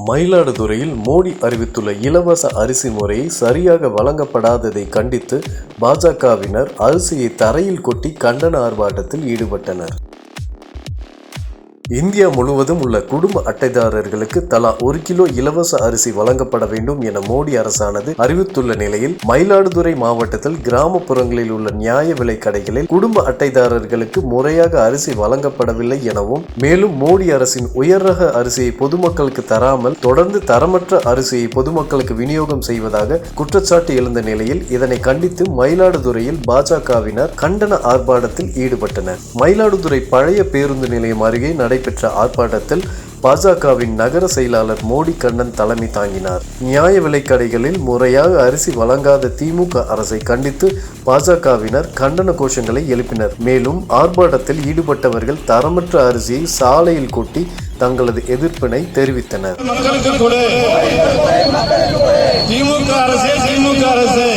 மயிலாடுதுறையில் மோடி அறிவித்துள்ள இலவச அரிசி முறையை சரியாக வழங்கப்படாததை கண்டித்து பாஜகவினர் அரிசியை தரையில் கொட்டி கண்டன ஆர்ப்பாட்டத்தில் ஈடுபட்டனர். இந்தியா முழுவதும் உள்ள குடும்ப அட்டைதாரர்களுக்கு தலா 1 கிலோ இலவச அரிசி வழங்கப்பட வேண்டும் என மோடி அரசானது அறிவித்துள்ள நிலையில் மயிலாடுதுறை மாவட்டத்தில் கிராமப்புறங்களில் உள்ள நியாய விலை கடைகளில் குடும்ப அட்டைதாரர்களுக்கு முறையாக அரிசி வழங்கப்படவில்லை எனவும், மேலும் மோடி அரசின் உயர் ரக அரிசியை பொதுமக்களுக்கு தராமல் தொடர்ந்து தரமற்ற அரிசியை பொதுமக்களுக்கு விநியோகம் செய்வதாக குற்றச்சாட்டு எழுந்த நிலையில் இதனை கண்டித்து மயிலாடுதுறையில் பாஜகவினர் கண்டன ஆர்ப்பாட்டத்தில் ஈடுபட்டனர். மயிலாடுதுறை பழைய பேருந்து நிலையம் அருகே நடைபெற்ற ஆர்ப்பாட்டத்தில் பாஜகவின் நகர செயலாளர் மோடி கண்ணன் தலைமை தாங்கினார். நியாய விலைக் கடைகளில் முறையாக அரிசி வழங்காத திமுக அரசை கண்டித்து பாஜகவினர் கண்டன கோஷங்களை எழுப்பினர். மேலும் ஆர்ப்பாட்டத்தில் ஈடுபட்டவர்கள் தரமற்ற அரிசியை சாலையில் கொட்டி தங்களது எதிர்ப்பினை தெரிவித்தனர். திமுக அரசு